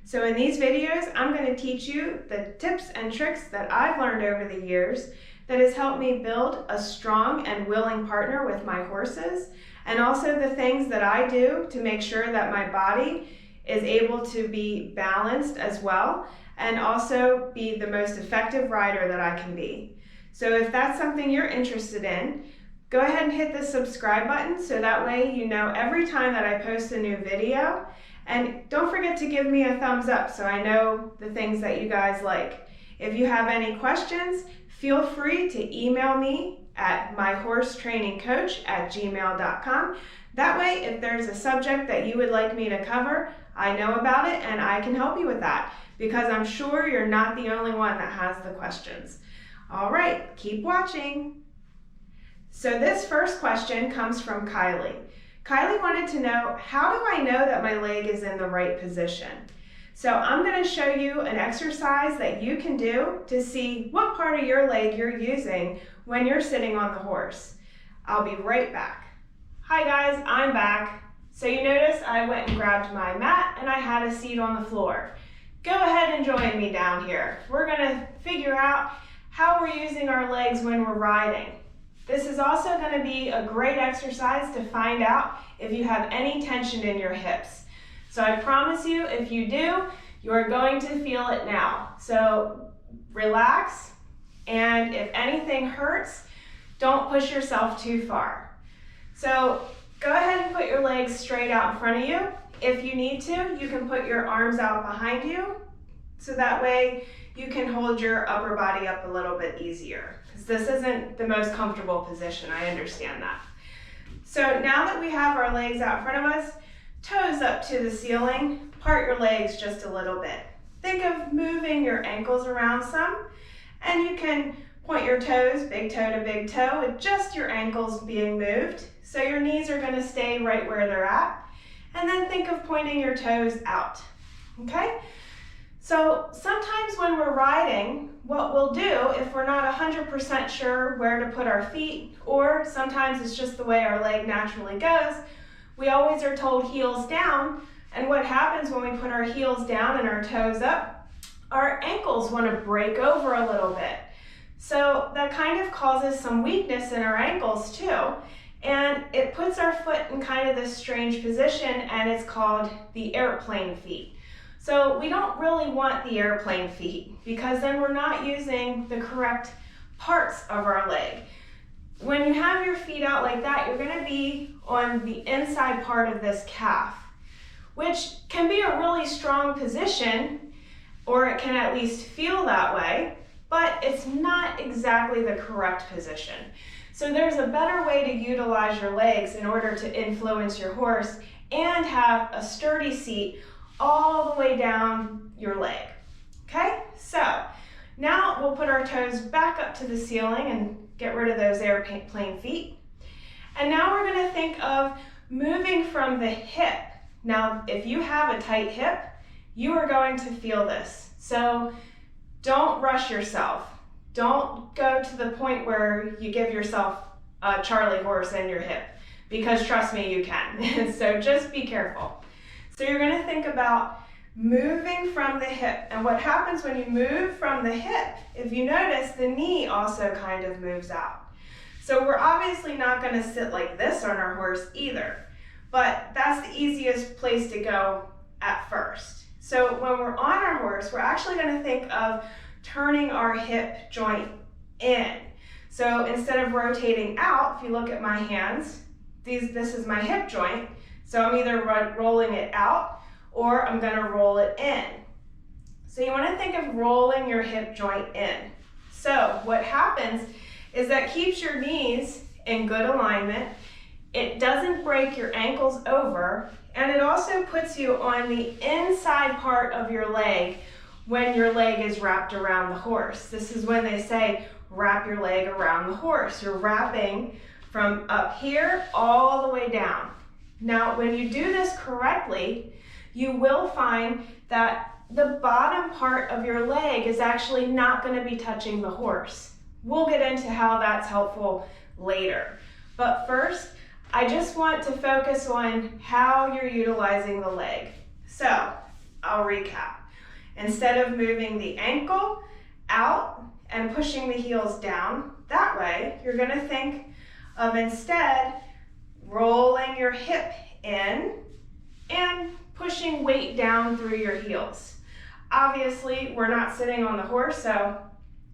So in these videos, I'm going to teach you the tips and tricks that I've learned over the years that has helped me build a strong and willing partner with my horses, and also the things that I do to make sure that my body is able to be balanced as well, and also be the most effective rider that I can be. So if that's something you're interested in, go ahead and hit the subscribe button so that way you know every time that I post a new video. And don't forget to give me a thumbs up so I know the things that you guys like. If you have any questions, feel free to email me at myhorsetrainingcoach@gmail.com. That way, if there's a subject that you would like me to cover, I know about it and I can help you with that, because I'm sure you're not the only one that has the questions. All right, keep watching. So this first question comes from Kylie. Kylie wanted to know, how do I know that my leg is in the right position? So I'm going to show you an exercise that you can do to see what part of your leg you're using when you're sitting on the horse. I'll be right back. Hi guys, I'm back. So you notice I went and grabbed my mat and I had a seat on the floor. Go ahead and join me down here. We're going to figure out how we're using our legs when we're riding. This is also going to be a great exercise to find out if you have any tension in your hips. So I promise you, if you do, you're going to feel it now. So relax, and if anything hurts, don't push yourself too far. So go ahead and put your legs straight out in front of you. If you need to, you can put your arms out behind you, so that way you can hold your upper body up a little bit easier. This isn't the most comfortable position, I understand that. So now that we have our legs out in front of us, toes up to the ceiling, part your legs just a little bit. Think of moving your ankles around some, and you can point your toes, big toe to big toe, with just your ankles being moved. So your knees are going to stay right where they're at. And then think of pointing your toes out, okay? So sometimes when we're riding, what we'll do, if we're not 100% sure where to put our feet, or sometimes it's just the way our leg naturally goes, we always are told heels down. And what happens when we put our heels down and our toes up? Our ankles want to break over a little bit. So that kind of causes some weakness in our ankles too. And it puts our foot in kind of this strange position, and it's called the airplane feet. So we don't really want the airplane feet, because then we're not using the correct parts of our leg. When you have your feet out like that, you're going to be on the inside part of this calf, which can be a really strong position, or it can at least feel that way, but it's not exactly the correct position. So there's a better way to utilize your legs in order to influence your horse and have a sturdy seat all the way down your leg. Okay, so now we'll put our toes back up to the ceiling and get rid of those airplane feet. And now we're going to think of moving from the hip. Now, if you have a tight hip, you are going to feel this. So don't rush yourself. Don't go to the point where you give yourself a Charlie horse in your hip, because trust me, you can. So just be careful. So you're going to think about moving from the hip. And what happens when you move from the hip, if you notice, the knee also kind of moves out. So we're obviously not going to sit like this on our horse either, but that's the easiest place to go at first. So when we're on our horse, we're actually going to think of turning our hip joint in. So instead of rotating out, if you look at my hands, this is my hip joint. So I'm either rolling it out or I'm going to roll it in. So you want to think of rolling your hip joint in. So what happens is that keeps your knees in good alignment. It doesn't break your ankles over, and it also puts you on the inside part of your leg when your leg is wrapped around the horse. This is when they say wrap your leg around the horse. You're wrapping from up here all the way down. Now, when you do this correctly, you will find that the bottom part of your leg is actually not going to be touching the horse. We'll get into how that's helpful later. But first, I just want to focus on how you're utilizing the leg. So, I'll recap. Instead of moving the ankle out and pushing the heels down, that way you're going to think of instead rolling your hip in and pushing weight down through your heels. Obviously, we're not sitting on the horse, so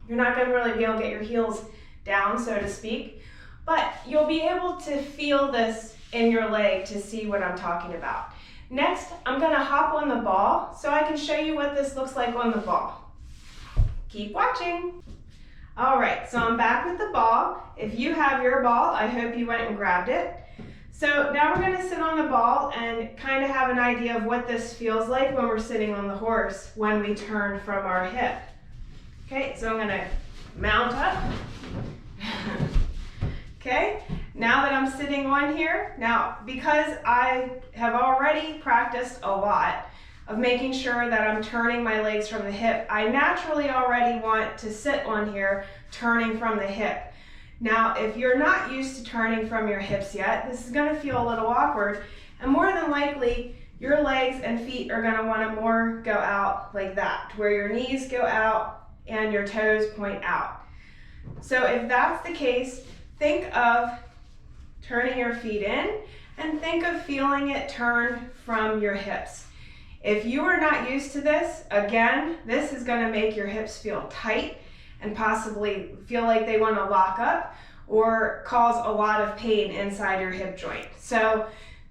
you're not going to really be able to get your heels down, so to speak, but you'll be able to feel this in your leg to see what I'm talking about. Next, I'm going to hop on the ball so I can show you what this looks like on the ball. Keep watching. All right, so I'm back with the ball. If you have your ball, I hope you went and grabbed it. So now we're going to sit on the ball and kind of have an idea of what this feels like when we're sitting on the horse when we turn from our hip. Okay, so I'm going to mount up. Okay, now that I'm sitting on here, now because I have already practiced a lot of making sure that I'm turning my legs from the hip, I naturally already want to sit on here turning from the hip. Now, if you're not used to turning from your hips yet, this is going to feel a little awkward, and more than likely, your legs and feet are going to want to more go out like that, where your knees go out and your toes point out. So if that's the case, think of turning your feet in and think of feeling it turn from your hips. If you are not used to this, again, this is going to make your hips feel tight and possibly feel like they want to lock up or cause a lot of pain inside your hip joint. So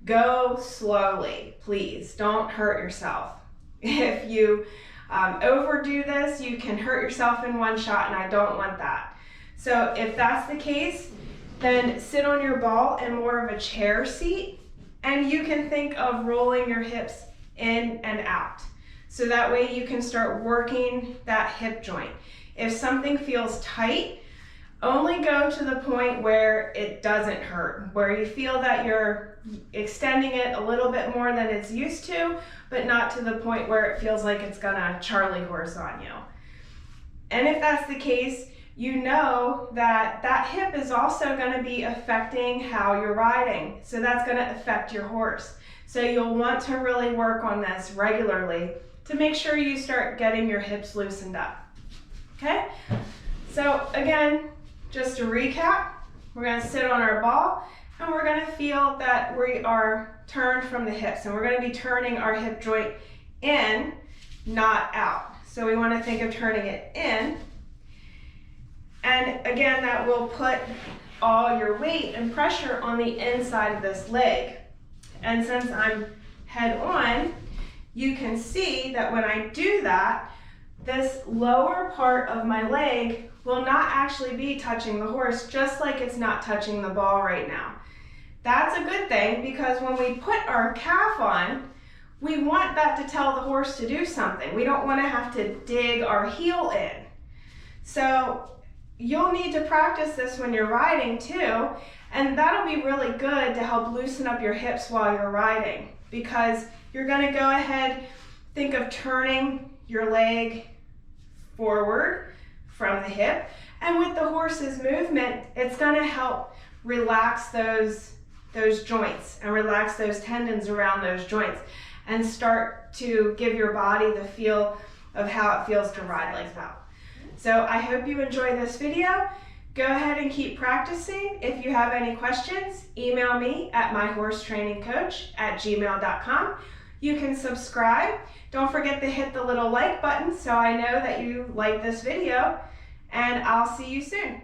go slowly, please. Don't hurt yourself. If you overdo this, you can hurt yourself in one shot, and I don't want that. So if that's the case, then sit on your ball in more of a chair seat, and you can think of rolling your hips in and out. So that way you can start working that hip joint. If something feels tight, only go to the point where it doesn't hurt, where you feel that you're extending it a little bit more than it's used to, but not to the point where it feels like it's gonna Charlie horse on you. And if that's the case, you know that that hip is also going to be affecting how you're riding. So that's going to affect your horse. So you'll want to really work on this regularly to make sure you start getting your hips loosened up. Okay? So again, just to recap, we're going to sit on our ball and we're going to feel that we are turned from the hips, and we're going to be turning our hip joint in, not out. So we want to think of turning it in. And again, that will put all your weight and pressure on the inside of this leg. And since I'm head on, you can see that when I do that, this lower part of my leg will not actually be touching the horse, just like it's not touching the ball right now. That's a good thing, because when we put our calf on, we want that to tell the horse to do something. We don't want to have to dig our heel in. So you'll need to practice this when you're riding too, and that'll be really good to help loosen up your hips while you're riding, because you're going to go ahead, think of turning your leg forward from the hip, and with the horse's movement, it's going to help relax those joints and relax those tendons around those joints and start to give your body the feel of how it feels to ride like that. So I hope you enjoy this video. Go ahead and keep practicing. If you have any questions, email me at myhorsetrainingcoach@gmail.com. You can subscribe. Don't forget to hit the little like button so I know that you like this video, and I'll see you soon.